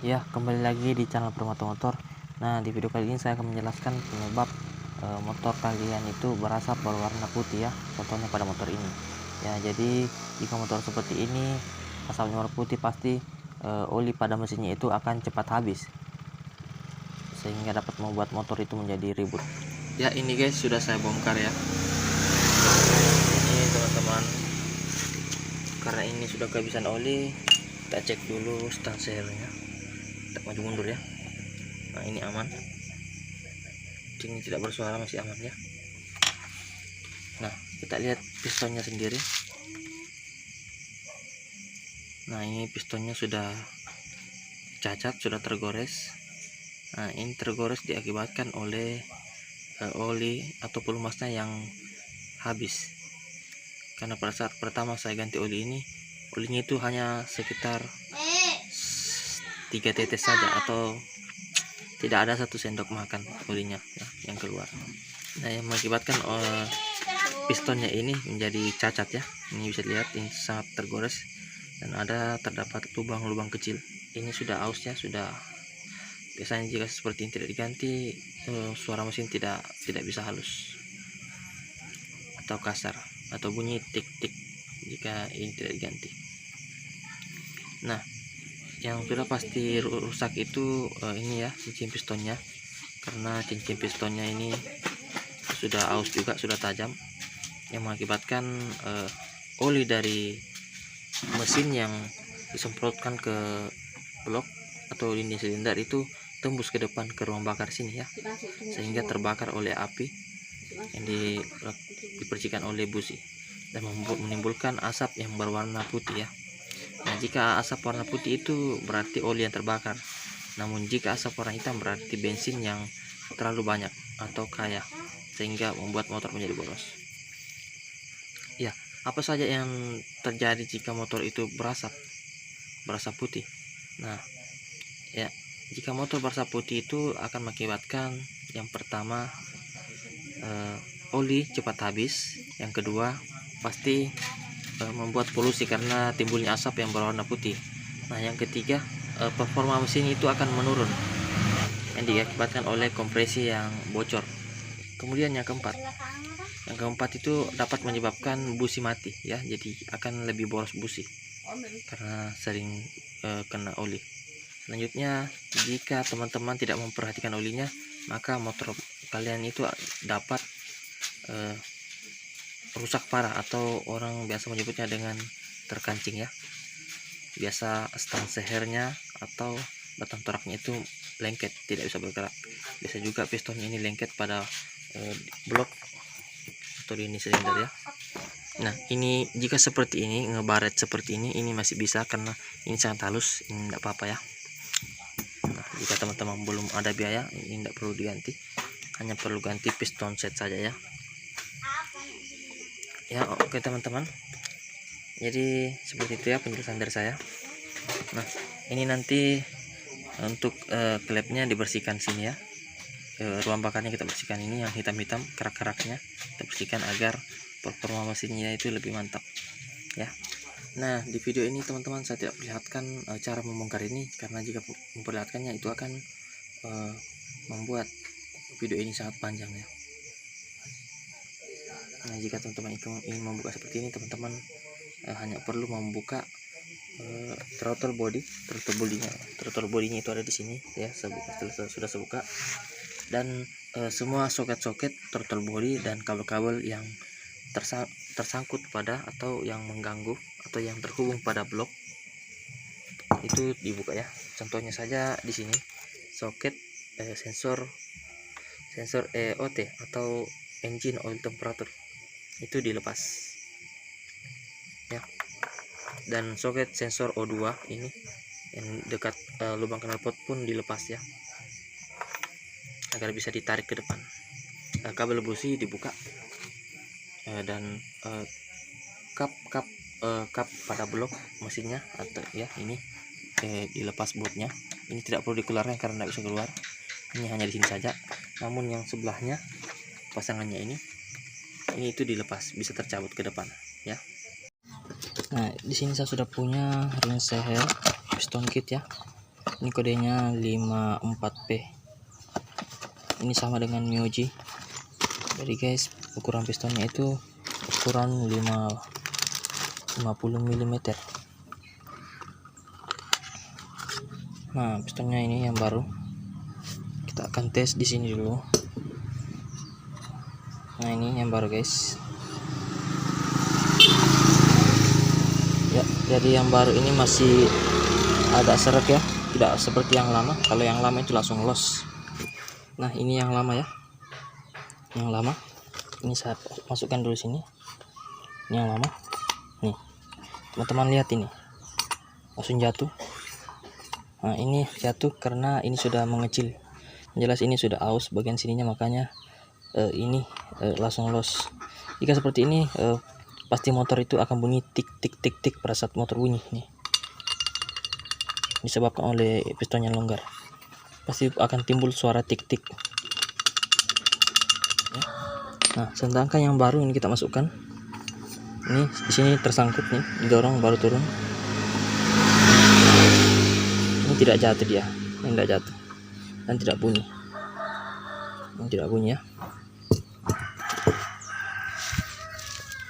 Ya, kembali lagi di channel Permata Motor. Nah, di video kali ini saya akan menjelaskan penyebab motor kalian itu berasap berwarna putih ya. Contohnya pada motor ini. Ya, jadi jika motor seperti ini asapnya warna putih, pasti oli pada mesinnya itu akan cepat habis, sehingga dapat membuat motor itu menjadi ribut. Ya, ini guys sudah saya bongkar ya. Ini teman-teman, karena ini sudah kehabisan oli, kita cek dulu stansernya. Kita maju mundur ya. Nah, ini aman, ini tidak bersuara, masih aman ya. Nah, kita lihat pistonnya sendiri. Nah, ini pistonnya sudah cacat, sudah tergores. Nah, ini tergores diakibatkan oleh oli atau pelumasnya yang habis. Karena pada saat pertama saya ganti oli ini, olinya itu hanya sekitar 3 tetes saja, atau tidak ada 1 sendok makan olinya ya, yang keluar. Nah, yang mengakibatkan pistonnya ini menjadi cacat ya. Ini bisa dilihat, ini sangat tergores dan terdapat lubang-lubang kecil. Ini sudah ausnya, sudah biasanya jika seperti ini tidak diganti, suara mesin tidak bisa halus atau kasar, atau bunyi tik-tik jika ini tidak diganti. Nah, yang sudah pasti rusak itu ini ya, cincin pistonnya, karena cincin pistonnya ini sudah aus juga, sudah tajam, yang mengakibatkan oli dari mesin yang disemprotkan ke blok atau dinding silinder itu tembus ke depan ke ruang bakar sini ya, sehingga terbakar oleh api yang dipercikan oleh busi dan menimbulkan asap yang berwarna putih ya. Nah, jika asap warna putih itu berarti oli yang terbakar, namun jika asap warna hitam berarti bensin yang terlalu banyak atau kaya, sehingga membuat motor menjadi boros. Ya, apa saja yang terjadi jika motor itu berasap putih? Nah, ya, jika motor berasap putih itu akan mengakibatkan yang pertama, oli cepat habis. Yang kedua, pasti membuat polusi karena timbulnya asap yang berwarna putih. Nah, yang ketiga, performa mesin itu akan menurun yang diakibatkan oleh kompresi yang bocor. Kemudian yang keempat itu dapat menyebabkan busi mati ya, jadi akan lebih boros busi karena sering kena oli. Selanjutnya, jika teman-teman tidak memperhatikan olinya, maka motor kalian itu dapat rusak parah, atau orang biasa menyebutnya dengan terkancing ya. Biasa stang sehernya atau batang toraknya itu lengket, tidak bisa bergerak. Biasa juga pistonnya ini lengket pada blok atau dinding silinder ya. Nah, ini jika seperti ini, ngebaret seperti ini masih bisa karena ini sangat halus, ini tidak apa-apa ya. Nah, jika teman-teman belum ada biaya, ini tidak perlu diganti, hanya perlu ganti piston set saja ya. Ya, oke teman-teman, jadi seperti itu ya penjelasan dari saya. Nah, ini nanti untuk klepnya dibersihkan sini ya, ruang bakarnya kita bersihkan, ini yang hitam-hitam kerak-keraknya kita bersihkan agar performa mesinnya itu lebih mantap ya. Nah, di video ini teman-teman saya tidak perlihatkan cara membongkar ini, karena jika memperlihatkannya itu akan membuat video ini sangat panjang ya. Nah, jika teman-teman ingin membuka seperti ini, teman-teman hanya perlu membuka throttle bodinya itu ada di sini ya. Sudah saya buka, dan semua soket-soket throttle body dan kabel-kabel yang tersangkut pada atau yang mengganggu atau yang terhubung pada blok itu dibuka ya. Contohnya saja di sini soket sensor EOT atau engine oil temperature itu dilepas ya, dan soket sensor O2 ini yang dekat lubang knalpot pun dilepas ya, agar bisa ditarik ke depan. Kabel busi dibuka, dan kap pada blok mesinnya atau ya ini dilepas bautnya. Ini tidak perlu dikeluarkan karena tidak bisa keluar, ini hanya di sini saja. Namun yang sebelahnya pasangannya ini itu dilepas, bisa tercabut ke depan ya. Nah, di sini saya sudah punya ring seher piston kit ya. Ini kodenya 54P. Ini sama dengan Myoji. Jadi guys, ukuran pistonnya itu ukuran 50 mm. Nah, pistonnya ini yang baru. Kita akan tes di sini dulu. Nah, ini yang baru guys. Ya, jadi yang baru ini masih agak seret ya, tidak seperti yang lama. Kalau yang lama itu langsung los. Nah, ini yang lama ya. Yang lama. Ini saya masukkan dulu sini. Ini yang lama. Nih. Teman-teman lihat ini. Langsung jatuh. Nah, ini jatuh karena ini sudah mengecil. Jelas ini sudah aus bagian sininya, makanya ini langsung los. Jika seperti ini pasti motor itu akan bunyi tik tik tik tik pada saat motor bunyi nih. Disebabkan oleh piston yang longgar. Pasti akan timbul suara tik tik. Ya. Nah, sedangkan yang baru ini kita masukkan. Ini di sini tersangkut nih, didorong baru turun. Ini tidak jatuh dia, ini tidak jatuh dan tidak bunyi. Ini tidak bunyi ya.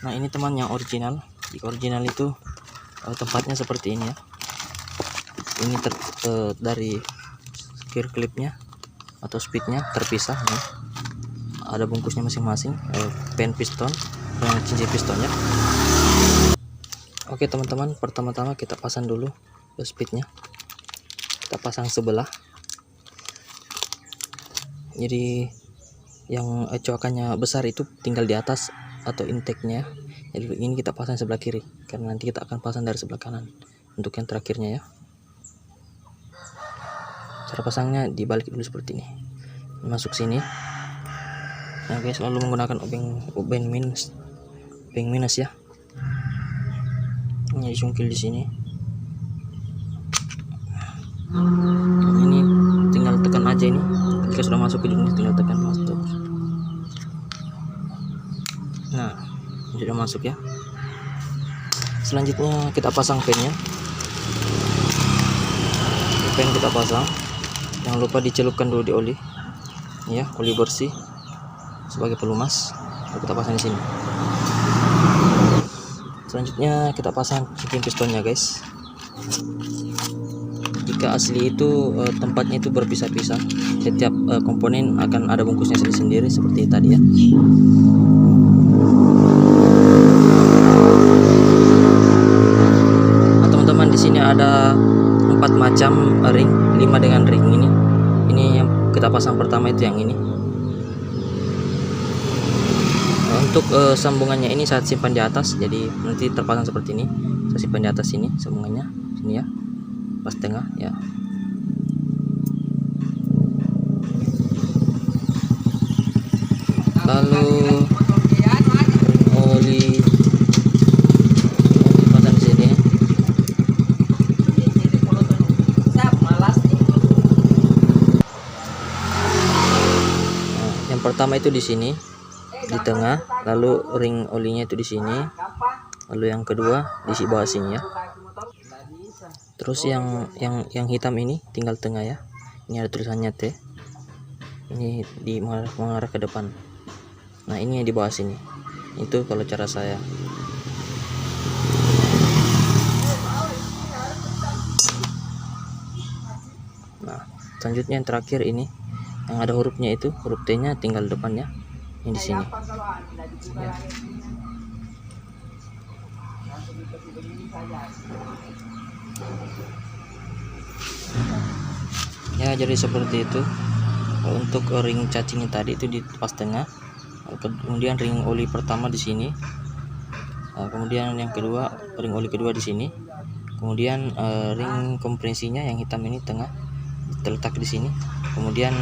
Nah, ini teman yang original. Di original itu tempatnya seperti ini ya. Ini dari gear clipnya atau speednya terpisah nih. Ada bungkusnya masing-masing, pen piston dan cincin pistonnya. Oke teman-teman, pertama-tama kita pasang dulu speednya. Kita pasang sebelah. Jadi yang coakannya besar itu tinggal di atas atau intake-nya. Jadi ini kita pasang sebelah kiri karena nanti kita akan pasang dari sebelah kanan untuk yang terakhirnya ya. Cara pasangnya dibalik dulu seperti ini. Masuk sini. Nah guys, selalu menggunakan obeng minus ya. Ini disungkil di sini. Ini tinggal tekan aja ini. Jika sudah masuk ke sini tinggal tekan masuk. Nah, sudah masuk ya. Selanjutnya kita pasang pennya. Pen kita pasang. Jangan lupa dicelupkan dulu di oli. Ya, oli bersih sebagai pelumas. Lalu kita pasang di sini. Selanjutnya kita pasang cincin pistonnya guys. Jika asli itu tempatnya itu berpisah-pisah. Setiap komponen akan ada bungkusnya sendiri-sendiri seperti tadi ya. Nah, teman-teman, di sini ada 4 macam ring, 5 dengan ring ini. Ini yang kita pasang pertama itu yang ini. Untuk sambungannya ini saya simpan di atas, jadi nanti terpasang seperti ini. Saya simpan di atas sini sambungannya, sini ya, pas tengah ya. Lalu oli pasang di sini. Nah, yang pertama itu di sini, di tengah, lalu ring olinya itu di sini, lalu yang kedua di bawah sini ya. Terus yang hitam ini tinggal tengah ya. Ini ada tulisannya T. Ini di mengarah ke depan. Nah, ini di bawah sini. Itu kalau cara saya. Nah, selanjutnya yang terakhir ini yang ada hurufnya itu, huruf T-nya tinggal depannya. Ini di sini. Ya, jadi seperti itu. Untuk ring cacingnya tadi itu di pas tengah. Kemudian ring oli pertama di sini. Kemudian yang kedua, ring oli kedua di sini. Kemudian ring kompresinya yang hitam ini tengah terletak di sini. Kemudian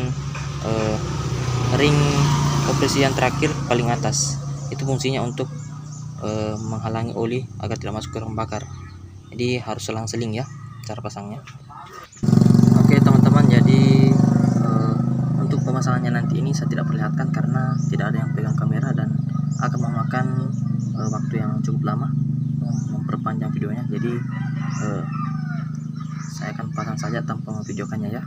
ring kompresi yang terakhir paling atas itu fungsinya untuk menghalangi oli agar tidak masuk ke rem bakar. Jadi harus selang-seling ya cara pasangnya. Oke teman-teman, jadi untuk pemasangannya nanti ini saya tidak perlihatkan karena tidak ada yang pegang kamera dan akan memakan waktu yang cukup lama, memperpanjang videonya. Jadi saya akan pasang saja tanpa memvideokannya ya.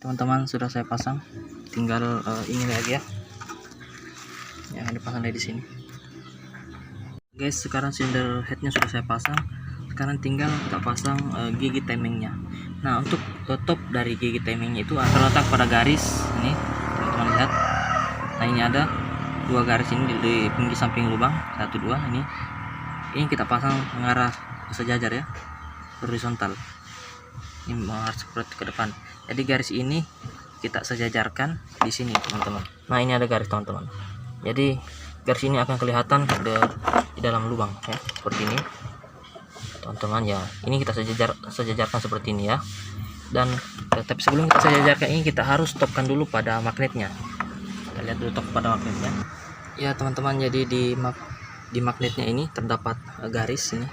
Teman-teman, sudah saya pasang, tinggal ini lagi ya yang dipasang dari sini. Guys, sekarang silinder headnya sudah saya pasang. Sekarang tinggal kita pasang gigi timingnya. Nah, untuk top dari gigi timingnya itu terletak pada garis ini, teman-teman lihat. Nah, ini ada dua garis ini di pinggir samping lubang, 1 2 ini kita pasang mengarah sejajar ya, horizontal. Ini mengarah seperti ke depan. Jadi garis ini kita sejajarkan di sini, teman-teman. Nah, ini ada garis, teman-teman. Jadi garis ini akan kelihatan di dalam lubang ya, seperti ini, teman-teman ya. Ini kita sejajarkan seperti ini ya. Dan tapi sebelum kita sejajarkan ini, kita harus stopkan dulu pada magnetnya. Kita lihat dulu top pada magnetnya ya, teman-teman. Jadi di magnetnya ini terdapat garis ini.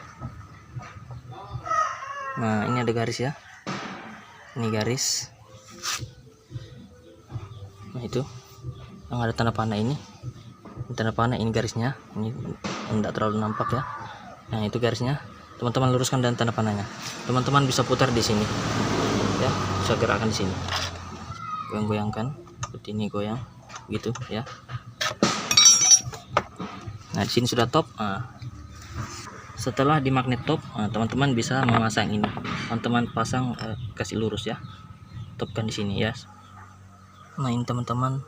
Nah, ini ada garis ya, ini garis. Nah, itu yang ada tanda panah ini, tanda panah ini garisnya, ini tidak terlalu nampak ya. Nah, itu garisnya, teman-teman luruskan dan tanda panahnya. Teman-teman bisa putar di sini ya, bisa gerakkan di sini, goyang-goyangkan seperti ini, goyang gitu ya. Nah, di sini sudah top. Setelah di magnet top, teman-teman bisa memasang ini. Teman-teman pasang, kasih lurus ya, topkan di sini ya. Nah, ini teman-teman,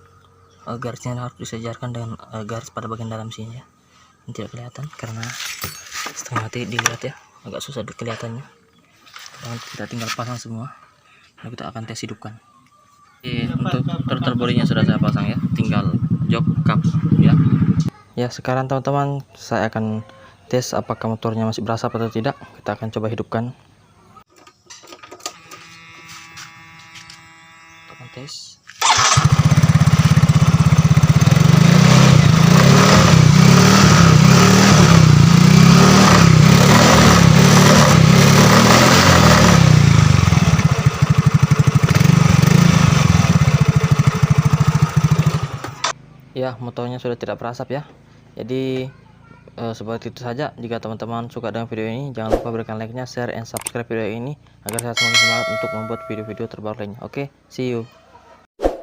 garisnya harus disejarkan dengan garis pada bagian dalam sini ya. Ini tidak kelihatan karena setengah mati dilihat ya, agak susah kelihatannya. Dan kita tinggal pasang semua. Nah, kita akan tes hidupkan. Untuk throttle bodinya sudah saya pasang ya, tinggal jok kap ya. Ya, sekarang teman-teman saya akan tes apakah motornya masih berasap atau tidak. Kita akan coba hidupkan. Kita akan tes. Ya, motornya sudah tidak berasap ya. Jadi seperti itu saja. Jika teman-teman suka dengan video ini, jangan lupa berikan like-nya, share, and subscribe video ini agar saya semakin semangat untuk membuat video-video terbaru lainnya. Oke, see you.